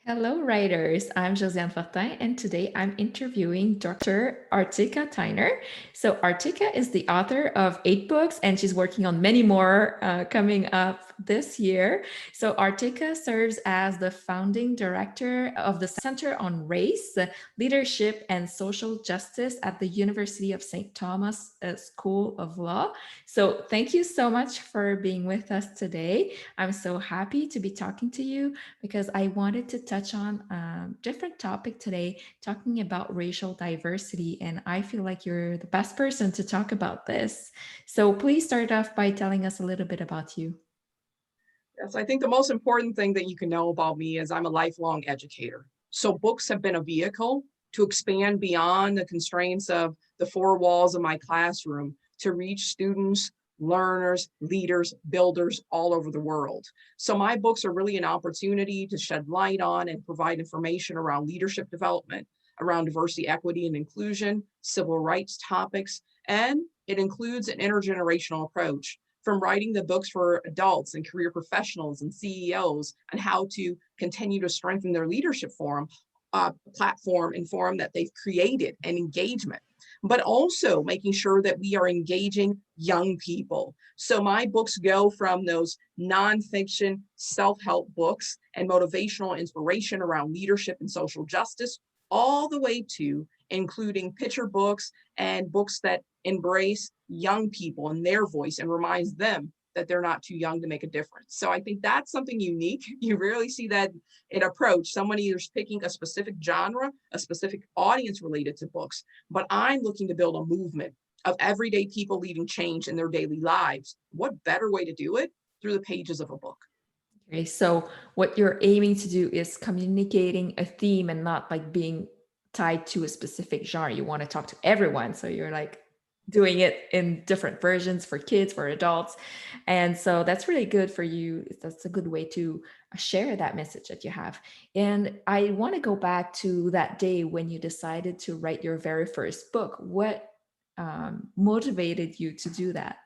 Hello, writers. I'm Josiane Fortin, and today I'm interviewing Dr. Artika Tyner. So, Artika is the author of 8 books, and she's working on many more coming up this year. So, Artika serves as the founding director of the Center on Race, Leadership, and Social Justice at the University of St. Thomas School of Law. So, thank you so much for being with us today. I'm so happy to be talking to you because I wanted to touch on a different topic today, talking about racial diversity. And I feel like you're the best person to talk about this. So please start off by telling us a little bit about you. Yes, I think the most important thing that you can know about me is I'm a lifelong educator. So books have been a vehicle to expand beyond the constraints of the four walls of my classroom to reach students, learners, leaders, builders all over the world. So my books are really an opportunity to shed light on and provide information around leadership development, around diversity, equity, and inclusion, civil rights topics, and it includes an intergenerational approach from writing the books for adults and career professionals and CEOs on how to continue to strengthen their leadership platform and forum that they've created and engagement, but also making sure that we are engaging young people. So my books go from those nonfiction self-help books and motivational inspiration around leadership and social justice, all the way to including picture books and books that embrace young people and their voice and reminds them that they're not too young to make a difference. So I think that's something unique. You rarely see that in approach. Someone either picking a specific genre, a specific audience related to books, but I'm looking to build a movement of everyday people leading change in their daily lives. What better way to do it? Through the pages of a book. Okay, so what you're aiming to do is communicating a theme and not like being tied to a specific genre. You want to talk to everyone. So you're like doing it in different versions for kids, for adults. And so that's really good for you. That's a good way to share that message that you have. And I want to go back to that day when you decided to write your very first book. What motivated you to do that?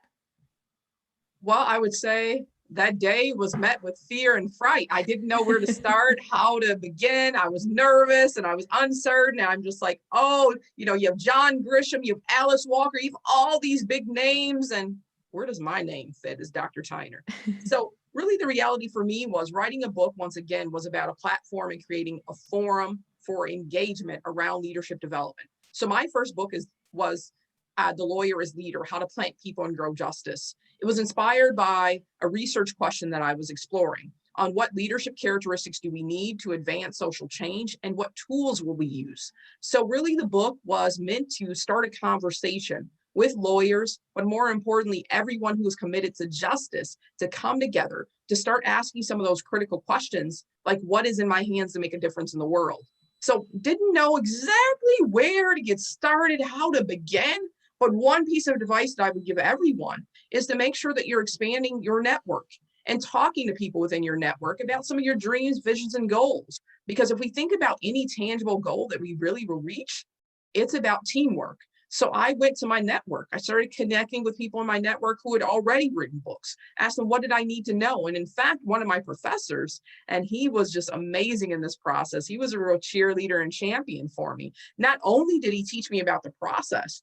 Well, I would say that day was met with fear and fright. I didn't know where to start, how to begin. I was nervous and I was uncertain. And I'm just like, oh, you have John Grisham, you have Alice Walker, you have all these big names. And where does my name fit as Dr. Tyner? So really the reality for me was writing a book, once again, was about a platform and creating a forum for engagement around leadership development. So my first book was The Lawyer is Leader, How to Plant People and Grow Justice. It was inspired by a research question that I was exploring on what leadership characteristics do we need to advance social change and what tools will we use. So really the book was meant to start a conversation with lawyers, but more importantly, everyone who is committed to justice to come together to start asking some of those critical questions, like what is in my hands to make a difference in the world? So didn't know exactly where to get started, how to begin. But one piece of advice that I would give everyone is to make sure that you're expanding your network and talking to people within your network about some of your dreams, visions, and goals. Because if we think about any tangible goal that we really will reach, it's about teamwork. So I went to my network. I started connecting with people in my network who had already written books, asked them, what did I need to know? And in fact, one of my professors, and he was just amazing in this process. He was a real cheerleader and champion for me. Not only did he teach me about the process,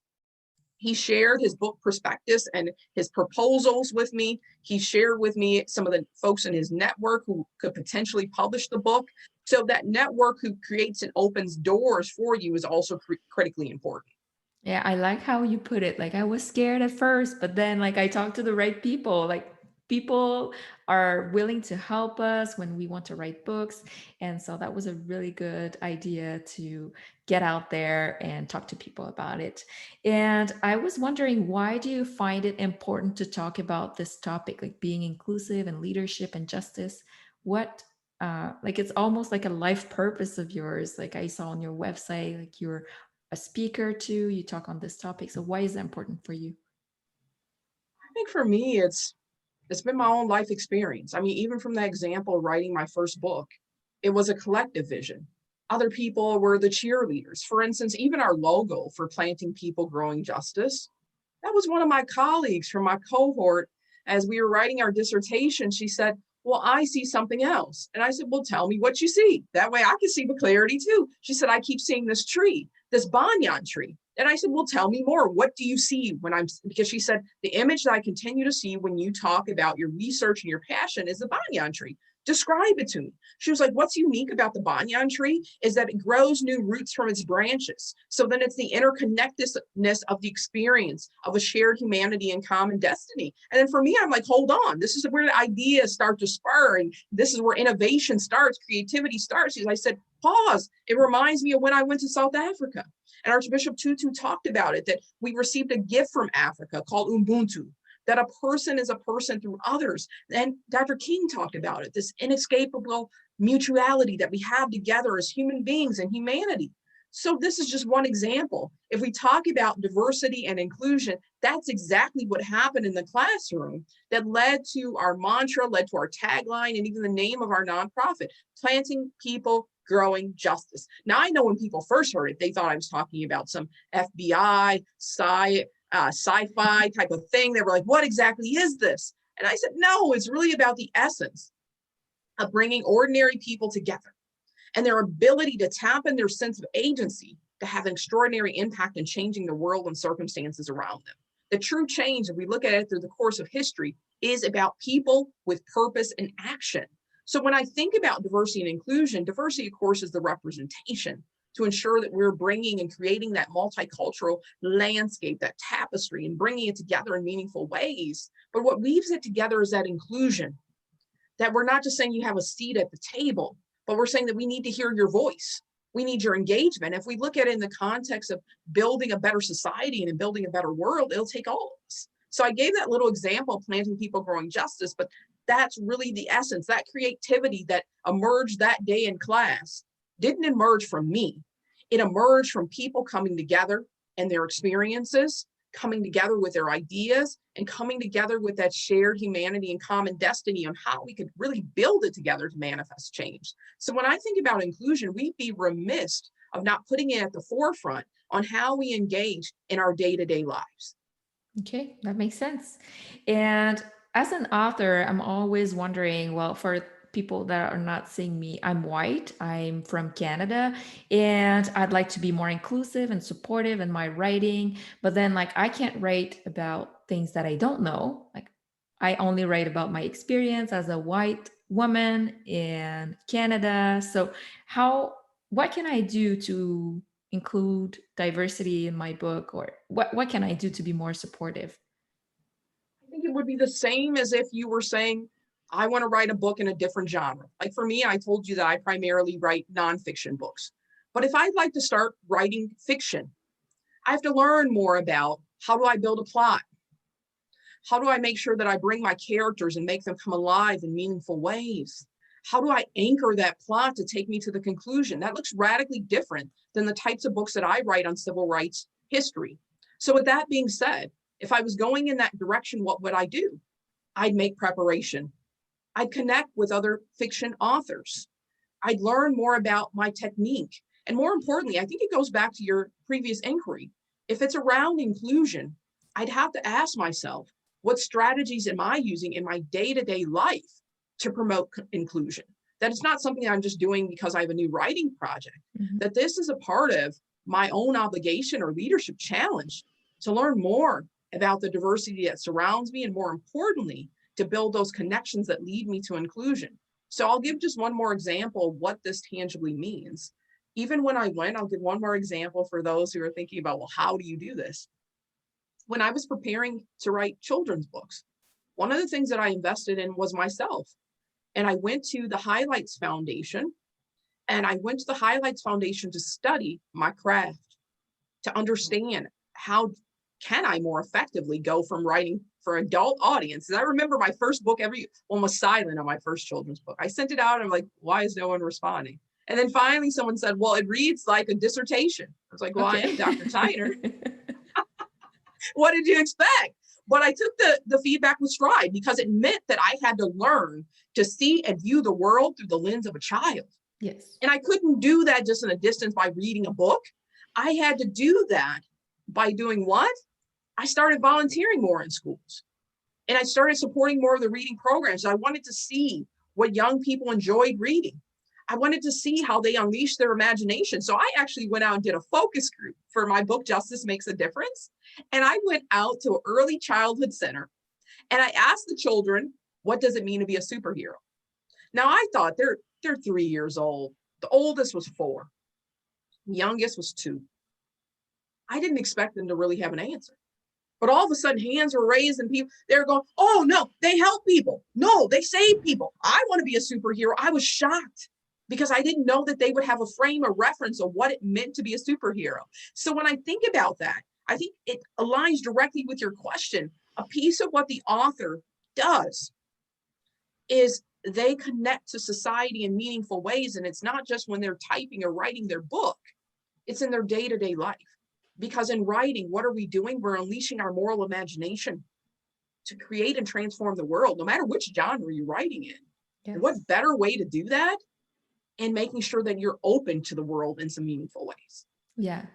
he shared his book prospectus and his proposals with me. He shared with me some of the folks in his network who could potentially publish the book. So that network who creates and opens doors for you is also critically important. Yeah, I like how you put it. Like I was scared at first, but then like I talked to the right people. Like people are willing to help us when we want to write books. And so that was a really good idea to get out there and talk to people about it. And I was wondering, why do you find it important to talk about this topic, like being inclusive and leadership and justice? What like it's almost like a life purpose of yours. Like I saw on your website, like you're a speaker too, you talk on this topic. So why is that important for you? I think for me, it's been my own life experience. I mean, even from that example of writing my first book, it was a collective vision. Other people were the cheerleaders. For instance, even our logo for Planting People, Growing Justice, that was one of my colleagues from my cohort. As we were writing our dissertation, she said, well, I see something else. And I said, well, tell me what you see. That way I can see with clarity too. She said, I keep seeing this tree, this banyan tree. And I said, well, tell me more. What do you see when because she said, the image that I continue to see when you talk about your research and your passion is the banyan tree. Describe it to me. She was like, what's unique about the banyan tree is that it grows new roots from its branches. So then it's the interconnectedness of the experience of a shared humanity and common destiny. And then for me, I'm like, hold on, this is where the ideas start to spur. And this is where innovation starts, creativity starts. As I said, pause. It reminds me of when I went to South Africa. And Archbishop Tutu talked about it, that we received a gift from Africa called Ubuntu, that a person is a person through others. And Dr. King talked about it, this inescapable mutuality that we have together as human beings and humanity. So this is just one example. If we talk about diversity and inclusion, that's exactly what happened in the classroom that led to our mantra, led to our tagline, and even the name of our nonprofit, planting people, growing justice. Now, I know when people first heard it, they thought I was talking about some FBI, sci-fi type of thing. They were like, what exactly is this? And I said, no, it's really about the essence of bringing ordinary people together and their ability to tap in their sense of agency to have an extraordinary impact in changing the world and circumstances around them. The true change, if we look at it through the course of history, is about people with purpose and action. So when I think about diversity and inclusion, diversity, of course, is the representation to ensure that we're bringing and creating that multicultural landscape, that tapestry, and bringing it together in meaningful ways. But what weaves it together is that inclusion, that we're not just saying you have a seat at the table, but we're saying that we need to hear your voice. We need your engagement. If we look at it in the context of building a better society and building a better world, it'll take all of us. So I gave that little example of planting people, growing justice, but that's really the essence. That creativity that emerged that day in class didn't emerge from me. It emerged from people coming together and their experiences, coming together with their ideas, and coming together with that shared humanity and common destiny on how we could really build it together to manifest change. So when I think about inclusion, we'd be remiss of not putting it at the forefront on how we engage in our day-to-day lives. Okay, that makes sense. And as an author, I'm always wondering, well, for people that are not seeing me, I'm white, I'm from Canada, and I'd like to be more inclusive and supportive in my writing. But then, like, I can't write about things that I don't know. Like, I only write about my experience as a white woman in Canada. So, what can I do to include diversity in my book, or what can I do to be more supportive? I think it would be the same as if you were saying, I want to write a book in a different genre. Like for me, I told you that I primarily write nonfiction books. But if I'd like to start writing fiction, I have to learn more about how do I build a plot? How do I make sure that I bring my characters and make them come alive in meaningful ways? How do I anchor that plot to take me to the conclusion? That looks radically different than the types of books that I write on civil rights history. So with that being said, if I was going in that direction, what would I do? I'd make preparation. I'd connect with other fiction authors. I'd learn more about my technique. And more importantly, I think it goes back to your previous inquiry. If it's around inclusion, I'd have to ask myself, what strategies am I using in my day-to-day life to promote inclusion? That it's not something I'm just doing because I have a new writing project, that this is a part of my own obligation or leadership challenge to learn more about the diversity that surrounds me, and more importantly, to build those connections that lead me to inclusion. So I'll give just one more example of what this tangibly means. Even when I went, I'll give one more example for those who are thinking about, well, how do you do this? When I was preparing to write children's books, one of the things that I invested in was myself. And I went to the Highlights Foundation, and I went to the Highlights Foundation to study my craft, to understand how can I more effectively go from writing for adult audiences. I remember my first book, everyone was silent on my first children's book. I sent it out and I'm like, why is no one responding? And then finally someone said, well, it reads like a dissertation. I was like, well, okay. I am Dr. Tyner. What did you expect? But I took the feedback with stride, because it meant that I had to learn to see and view the world through the lens of a child. Yes. And I couldn't do that just in a distance by reading a book. I had to do that by doing what? I started volunteering more in schools. And I started supporting more of the reading programs. I wanted to see what young people enjoyed reading. I wanted to see how they unleashed their imagination. So I actually went out and did a focus group for my book, Justice Makes a Difference. And I went out to an early childhood center and I asked the children, what does it mean to be a superhero? Now I thought they're 3 years old. The oldest was 4. The youngest was 2. I didn't expect them to really have an answer. But all of a sudden, hands were raised and people, they were going, oh, no, they help people. No, they save people. I want to be a superhero. I was shocked because I didn't know that they would have a frame of reference of what it meant to be a superhero. So when I think about that, I think it aligns directly with your question. A piece of what the author does is they connect to society in meaningful ways. And it's not just when they're typing or writing their book, it's in their day-to-day life. Because in writing, what are we doing? We're unleashing our moral imagination to create and transform the world, no matter which genre you're writing in. Yes. What better way to do that? And making sure that you're open to the world in some meaningful ways. Yeah.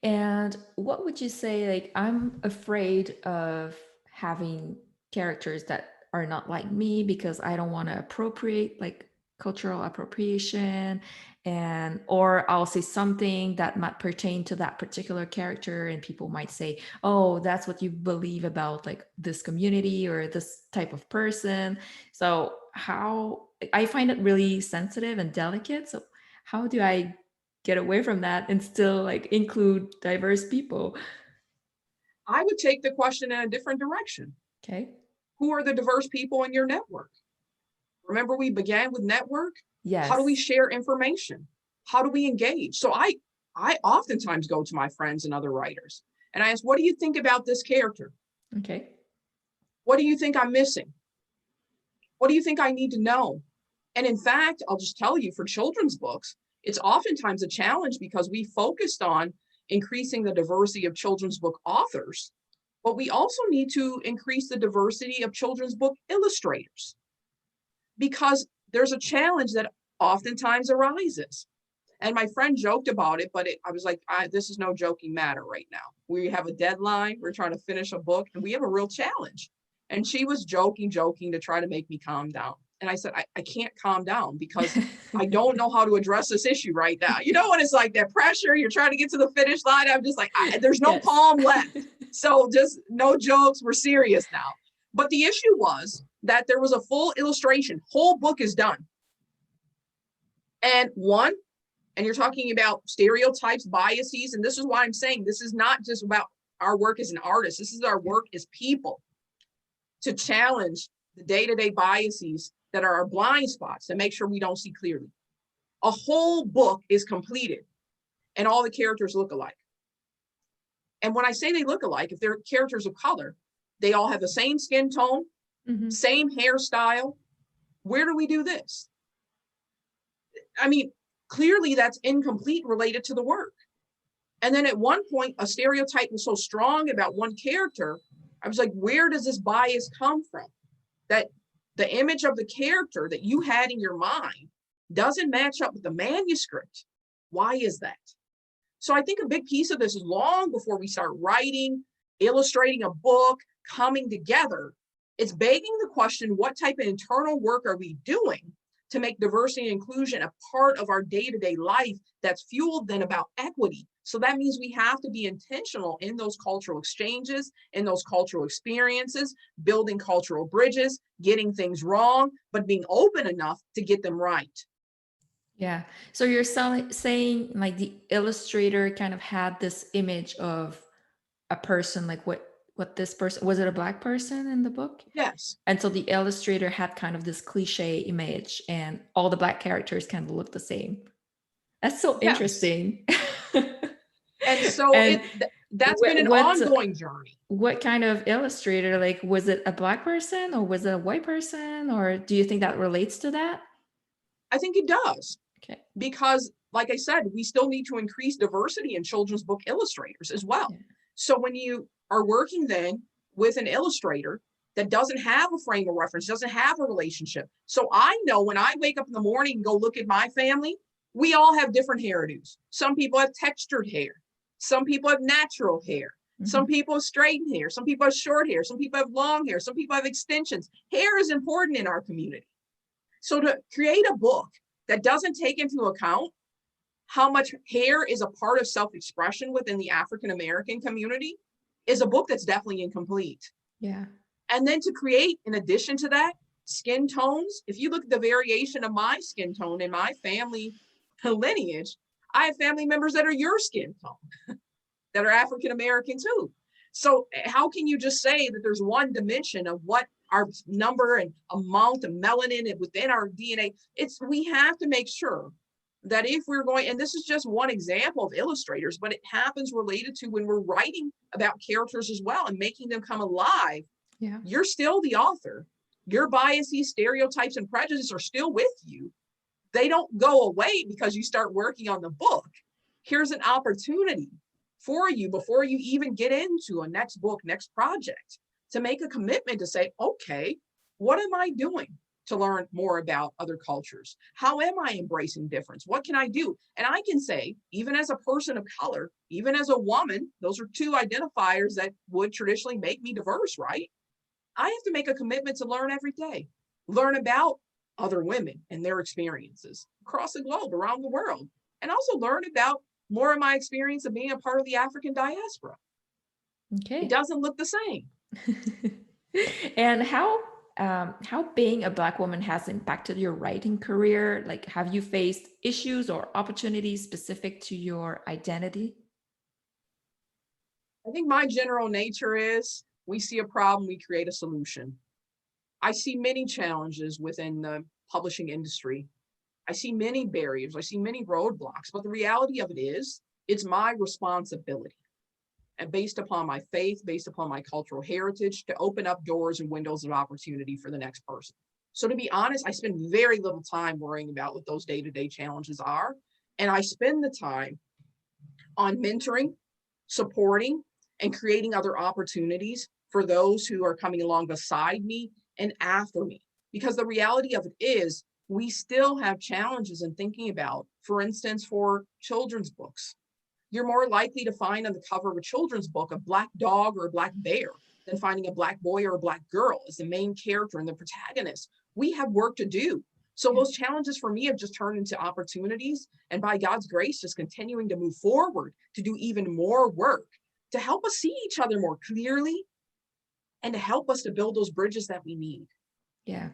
And what would you say, like, I'm afraid of having characters that are not like me because I don't want to appropriate, like, cultural appropriation, and or I'll say something that might pertain to that particular character and people might say, oh, that's what you believe about like this community or this type of person. So how I find it really sensitive and delicate. So how do I get away from that and still like include diverse people? I would take the question in a different direction. Okay. Who are the diverse people in your network? Remember, we began with network. Yes. How do we share information? How do we engage? So I oftentimes go to my friends and other writers and I ask, what do you think about this character? Okay. What do you think I'm missing? What do you think I need to know? And in fact, I'll just tell you, for children's books, it's oftentimes a challenge because we focused on increasing the diversity of children's book authors, but we also need to increase the diversity of children's book illustrators, because there's a challenge that oftentimes arises. And my friend joked about it, but I was like, this is no joking matter right now. We have a deadline. We're trying to finish a book and we have a real challenge. And she was joking to try to make me calm down. And I said, I can't calm down because I don't know how to address this issue right now. You know, when it's like that pressure, you're trying to get to the finish line. I'm just like, there's no Yes. calm left. So just no jokes. We're serious now. But the issue was that there was a full illustration. Whole book is done. And you're talking about stereotypes, biases. And this is why I'm saying this is not just about our work as an artist. This is our work as people to challenge the day-to-day biases that are our blind spots to make sure we don't see clearly. A whole book is completed and all the characters look alike. And when I say they look alike, if they're characters of color, they all have the same skin tone, same hairstyle. Where do we do this? I mean, clearly that's incomplete related to the work. And then at one point, a stereotype was so strong about one character, I was like, where does this bias come from? That the image of the character that you had in your mind doesn't match up with the manuscript. Why is that? So I think a big piece of this is long before we start writing, illustrating a book, coming together, it's begging the question, what type of internal work are we doing to make diversity and inclusion a part of our day-to-day life that's fueled then about equity? So that means we have to be intentional in those cultural exchanges, in those cultural experiences, building cultural bridges, getting things wrong, but being open enough to get them right. Yeah. So you're saying like the illustrator kind of had this image of a person, like what this person, was it a Black person in the book? Yes. And so the illustrator had kind of this cliche image and all the Black characters kind of look the same. That's so interesting. And so that's been an ongoing journey. What kind of illustrator, like, was it a Black person or was it a white person? Or do you think that relates to that? I think it does. Okay. Because like I said, we still need to increase diversity in children's book illustrators as well. Yeah. So when you are working then with an illustrator that doesn't have a frame of reference, doesn't have a relationship. So I know when I wake up in the morning and go look at my family, we all have different hairdos. Some people have textured hair. Some people have natural hair. Some people have straightened hair, some people have short hair, some people have long hair, some people have extensions. Hair is important in our community. So to create a book that doesn't take into account how much hair is a part of self-expression within the African-American community is a book that's definitely incomplete. Yeah. And then to create, in addition to that, skin tones. If you look at the variation of my skin tone in my family lineage, I have family members that are your skin tone, that are African-American too. So how can you just say that there's one dimension of what our number and amount of melanin within our DNA? We have to make sure that if we're going, and this is just one example of illustrators, but it happens related to when we're writing about characters as well and making them come alive. Yeah. You're still the author. Your biases, stereotypes, and prejudices are still with you. They don't go away because you start working on the book. Here's an opportunity for you before you even get into a next book, next project, to make a commitment to say, okay, what am I doing to learn more about other cultures? How am I embracing difference? What can I do? And I can say, even as a person of color, even as a woman, those are two identifiers that would traditionally make me diverse, right? I have to make a commitment to learn every day, learn about other women and their experiences across the globe, around the world, and also learn about more of my experience of being a part of the African diaspora. Okay. It doesn't look the same. And how being a Black woman has impacted your writing career? Like, have you faced issues or opportunities specific to your identity? I think my general nature is we see a problem, we create a solution. I see many challenges within the publishing industry. I see many barriers, I see many roadblocks, but the reality of it is, it's my responsibility, and based upon my faith, based upon my cultural heritage, to open up doors and windows of opportunity for the next person. So to be honest, I spend very little time worrying about what those day-to-day challenges are. And I spend the time on mentoring, supporting, and creating other opportunities for those who are coming along beside me and after me. Because the reality of it is, we still have challenges in thinking about, for instance, for children's books. You're more likely to find on the cover of a children's book a Black dog or a Black bear than finding a Black boy or a Black girl as the main character and the protagonist. We have work to do. So those challenges for me have just turned into opportunities, and by God's grace, just continuing to move forward to do even more work to help us see each other more clearly and to help us to build those bridges that we need. Yeah.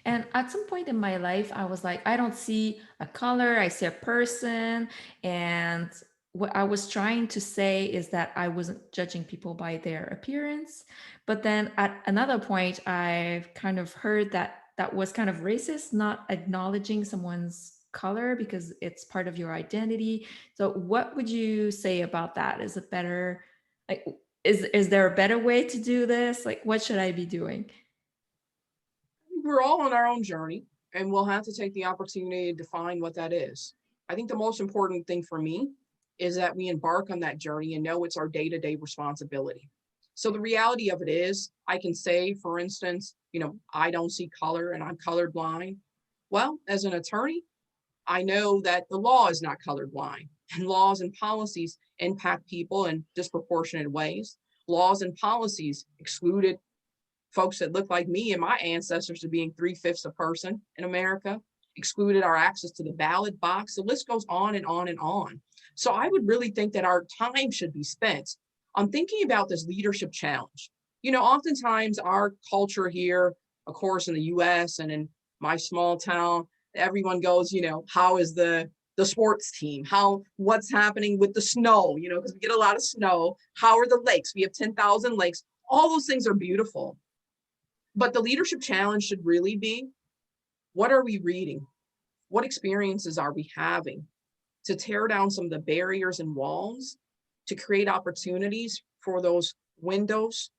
And at some point in my life, I was like, I don't see a color, I see a person. And what I was trying to say is that I wasn't judging people by their appearance. But then at another point, I've kind of heard that that was kind of racist, not acknowledging someone's color because it's part of your identity. So what would you say about that? Is it better? Like, is there a better way to do this? Like, what should I be doing? We're all on our own journey, and we'll have to take the opportunity to define what that is. I think the most important thing for me is that we embark on that journey and know it's our day-to-day responsibility. So the reality of it is, I can say, for instance, I don't see color and I'm colorblind. Well, as an attorney, I know that the law is not colorblind, and laws and policies impact people in disproportionate ways. Laws and policies excluded folks that look like me and my ancestors to being 3/5 a person in America, excluded our access to the ballot box. The list goes on and on and on. So I would really think that our time should be spent on thinking about this leadership challenge. Oftentimes our culture here, of course, in the US and in my small town, everyone goes, how is the sports team? What's happening with the snow? Because we get a lot of snow. How are the lakes? We have 10,000 lakes. All those things are beautiful. But the leadership challenge should really be, what are we reading? What experiences are we having to tear down some of the barriers and walls, to create opportunities for those windows,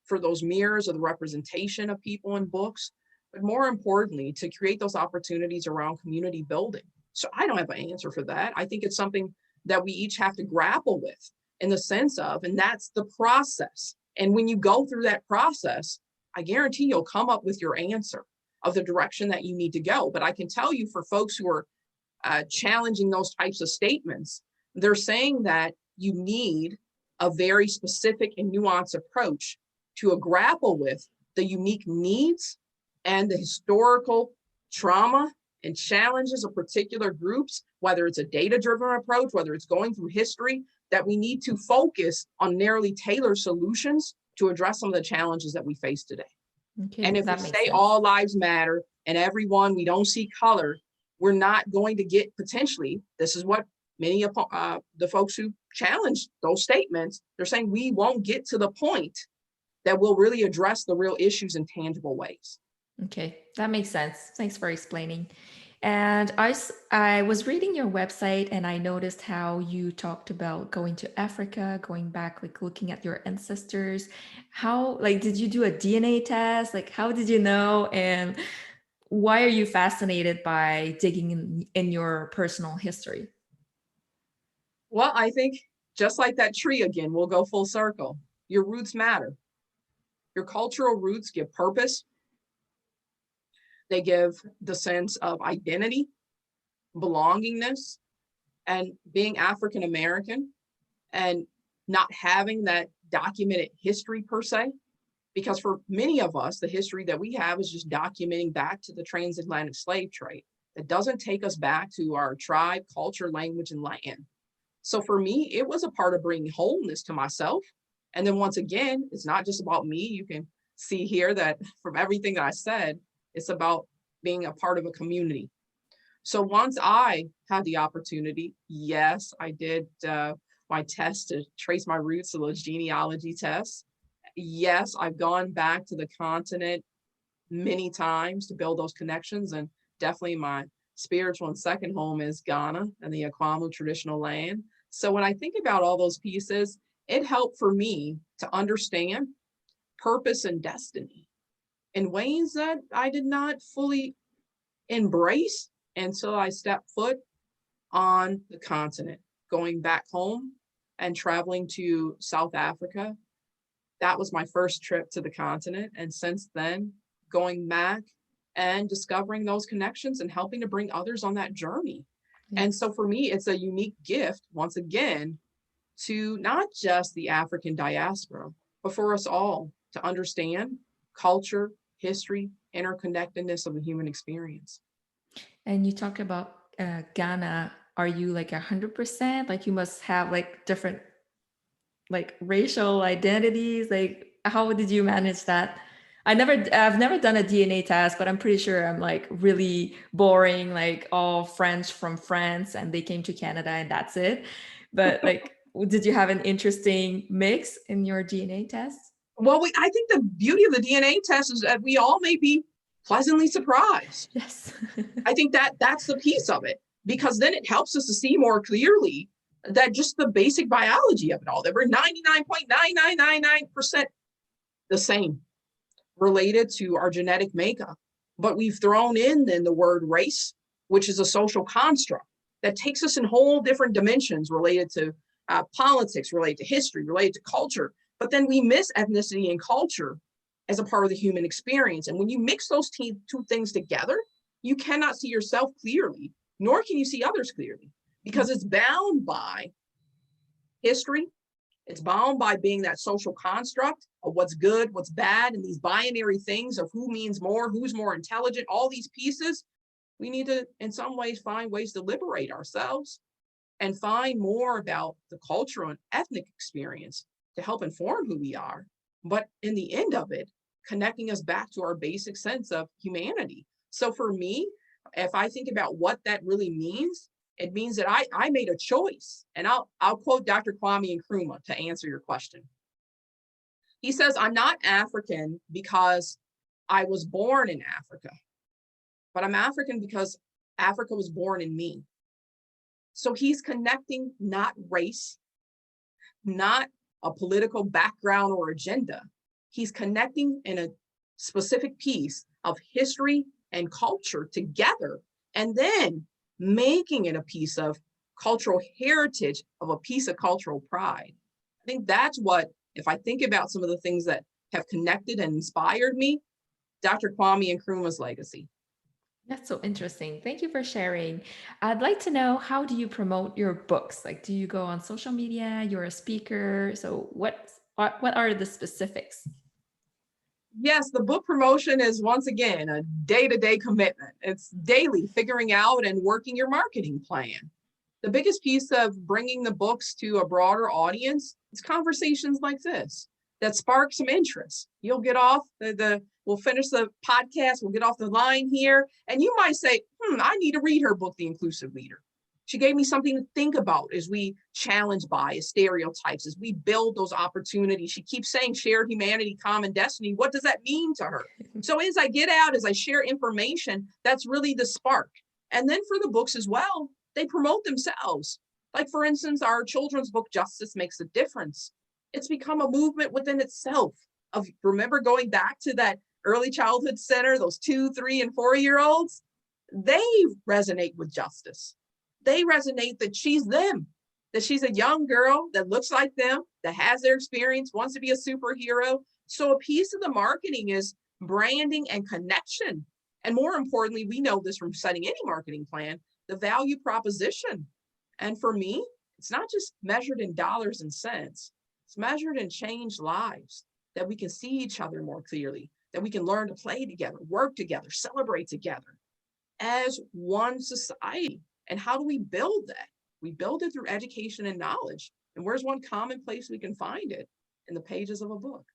for those mirrors of the representation of people in books, but more importantly, to create those opportunities around community building. So I don't have an answer for that. I think it's something that we each have to grapple with in the sense of, and that's the process. And when you go through that process, I guarantee you'll come up with your answer of the direction that you need to go. But I can tell you, for folks who are challenging those types of statements, they're saying that you need a very specific and nuanced approach to grapple with the unique needs and the historical trauma and challenges of particular groups, whether it's a data-driven approach, whether it's going through history, that we need to focus on narrowly tailored solutions to address some of the challenges that we face today. Okay, And if we that makes say sense. all lives matter and everyone, we don't see color, we're not going to get potentially, this is what many of the folks who challenge those statements, they're saying we won't get to the point that will really address the real issues in tangible ways. Okay, that makes sense. Thanks for explaining. And I was reading your website and I noticed how you talked about going to Africa, going back, like looking at your ancestors. How, like, did you do a DNA test? Like, how did you know? And why are you fascinated by digging in your personal history? Well, I think just like that tree again, we'll go full circle. Your roots matter. Your cultural roots give purpose. They give the sense of identity, belongingness, and being African American and not having that documented history per se. Because for many of us, the history that we have is just documenting back to the transatlantic slave trade. It doesn't take us back to our tribe, culture, language, and land. So for me, it was a part of bringing wholeness to myself. And then once again, it's not just about me. You can see here that from everything that I said, it's about being a part of a community. So once I had the opportunity, yes, I did my test to trace my roots, a little genealogy test. Yes, I've gone back to the continent many times to build those connections, and definitely my spiritual and second home is Ghana and the Akwamu traditional land. So when I think about all those pieces, it helped for me to understand purpose and destiny in ways that I did not fully embrace until I stepped foot on the continent, going back home and traveling to South Africa. That was my first trip to the continent. And since then, going back and discovering those connections and helping to bring others on that journey. Yes. And so for me, it's a unique gift, once again, to not just the African diaspora, but for us all to understand culture, history, interconnectedness of the human experience. And you talked about Ghana. Are you like 100%? Like you must have like different like racial identities. Like how did you manage that? I've never done a DNA test, but I'm pretty sure I'm like really boring, like all French from France and they came to Canada and that's it. But like, did you have an interesting mix in your DNA test? Well, I think the beauty of the DNA test is that we all may be pleasantly surprised. Yes. I think that's the piece of it, because then it helps us to see more clearly that just the basic biology of it all, that we're 99.9999% the same related to our genetic makeup. But we've thrown in then the word race, which is a social construct that takes us in whole different dimensions related to politics, related to history, related to culture. But then we miss ethnicity and culture as a part of the human experience. And when you mix those two things together, you cannot see yourself clearly, nor can you see others clearly, because it's bound by history. It's bound by being that social construct of what's good, what's bad, and these binary things of who means more, who's more intelligent, all these pieces. We need to, in some ways, find ways to liberate ourselves and find more about the cultural and ethnic experience to help inform who we are. But in the end of it, connecting us back to our basic sense of humanity. So for me, if I think about what that really means, it means that I made a choice. And I'll quote Dr. Kwame Nkrumah to answer your question. He says, I'm not African because I was born in Africa, but I'm African because Africa was born in me. So he's connecting not race, not a political background or agenda. He's connecting in a specific piece of history and culture together, and then making it a piece of cultural heritage, of a piece of cultural pride. I think that's what, if I think about some of the things that have connected and inspired me, Dr. Kwame Nkrumah's legacy. That's so interesting. Thank you for sharing. I'd like to know, how do you promote your books? Like, do you go on social media? You're a speaker. So what are the specifics? Yes, the book promotion is once again a day-to-day commitment. It's daily figuring out and working your marketing plan. The biggest piece of bringing the books to a broader audience is conversations like this that spark some interest. You'll get off we'll finish the podcast, we'll get off the line here, and you might say, I need to read her book, The Inclusive Leader. She gave me something to think about as we challenge bias, stereotypes, as we build those opportunities. She keeps saying shared humanity, common destiny. What does that mean to her? So as I get out, as I share information, that's really the spark. And then for the books as well, they promote themselves. Like, for instance, our children's book, Justice Makes a Difference. It's become a movement within itself. Remember going back to that early childhood center, those 2, 3, and 4-year-olds? They resonate with justice. They resonate that she's them, that she's a young girl that looks like them, that has their experience, wants to be a superhero. So a piece of the marketing is branding and connection. And more importantly, we know this from setting any marketing plan, the value proposition. And for me, it's not just measured in dollars and cents. It's measured in changed lives, that we can see each other more clearly, that we can learn to play together, work together, celebrate together as one society. And how do we build that? We build it through education and knowledge. And where's one common place we can find it? In the pages of a book.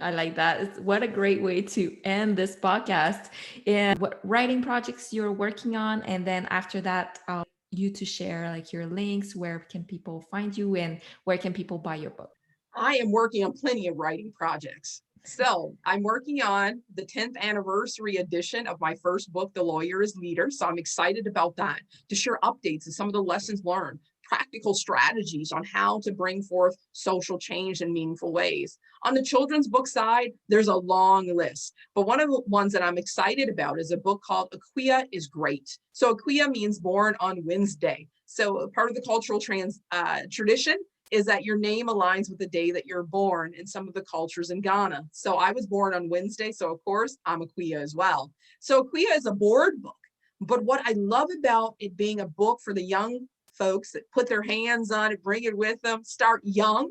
I like that. What a great way to end this podcast. And what writing projects you're working on. And then after that, I'll you to share like your links, where can people find you, and where can people buy your book? I am working on plenty of writing projects. So I'm working on the 10th anniversary edition of my first book, The Lawyer is Leader. So I'm excited about that, to share updates and some of the lessons learned, practical strategies on how to bring forth social change in meaningful ways. On the children's book side, there's a long list, but one of the ones that I'm excited about is a book called Aquia is Great. So Aquia means born on Wednesday. So part of the cultural tradition is that your name aligns with the day that you're born in some of the cultures in Ghana. So I was born on Wednesday, so of course I'm Aquia as well. So Aquia is a board book, but what I love about it being a book for the young folks that put their hands on it, bring it with them, start young.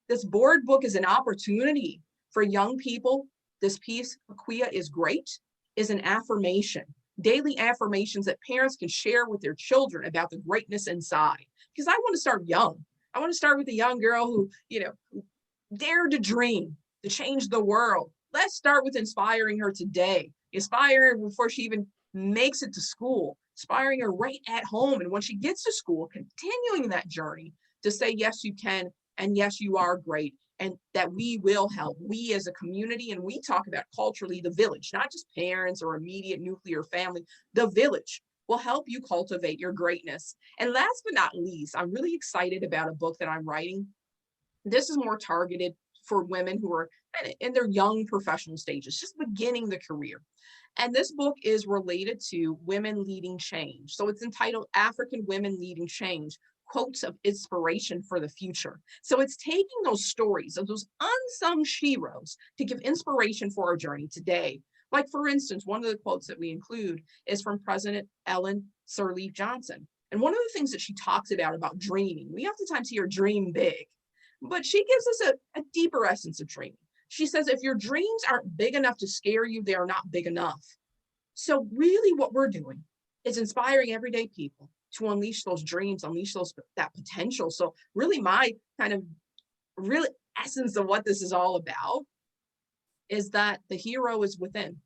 This board book is an opportunity for young people. This piece, Aquia is Great, is an affirmation, daily affirmations that parents can share with their children about the greatness inside. Because I want to start young. I want to start with a young girl who, dared to dream, to change the world. Let's start with inspiring her today, inspire her before she even makes it to school, inspiring her right at home. And when she gets to school, continuing that journey to say, yes, you can, and yes, you are great, and that we will help. We as a community, and we talk about culturally the village, not just parents or immediate nuclear family, the village will help you cultivate your greatness. And last but not least, I'm really excited about a book that I'm writing. This is more targeted for women who are in their young professional stages, just beginning the career. And this book is related to women leading change. So it's entitled African Women Leading Change, Quotes of Inspiration for the Future. So it's taking those stories of those unsung heroes to give inspiration for our journey today. Like, for instance, one of the quotes that we include is from President Ellen Sirleaf Johnson. And one of the things that she talks about dreaming, we oftentimes hear dream big, but she gives us a deeper essence of dreaming. She says, if your dreams aren't big enough to scare you, they are not big enough. So really what we're doing is inspiring everyday people to unleash those dreams, unleash that potential. So really my kind of really essence of what this is all about is that the hero is within.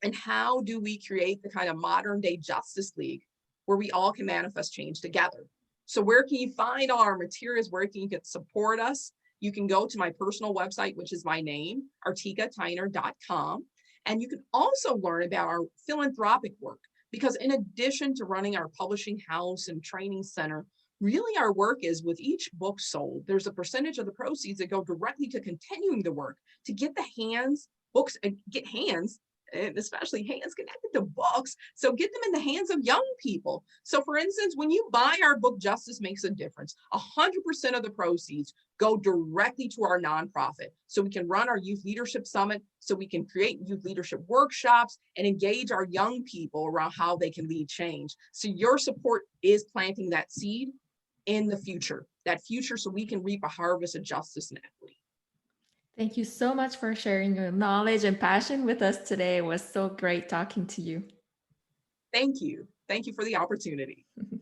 And how do we create the kind of modern day Justice League where we all can manifest change together? So where can you find all our materials? Where can you get support us? You can go to my personal website, which is my name, artikatyner.com. And you can also learn about our philanthropic work, because in addition to running our publishing house and training center, really our work is with each book sold, there's a percentage of the proceeds that go directly to continuing the work, to get the books and especially hands connected to books. So get them in the hands of young people. So for instance, when you buy our book, Justice Makes a Difference, 100% of the proceeds go directly to our nonprofit. So we can run our youth leadership summit, so we can create youth leadership workshops and engage our young people around how they can lead change. So your support is planting that seed in the future, so we can reap a harvest of justice and equity. Thank you so much for sharing your knowledge and passion with us today. It was so great talking to you. Thank you. Thank you for the opportunity. Bye.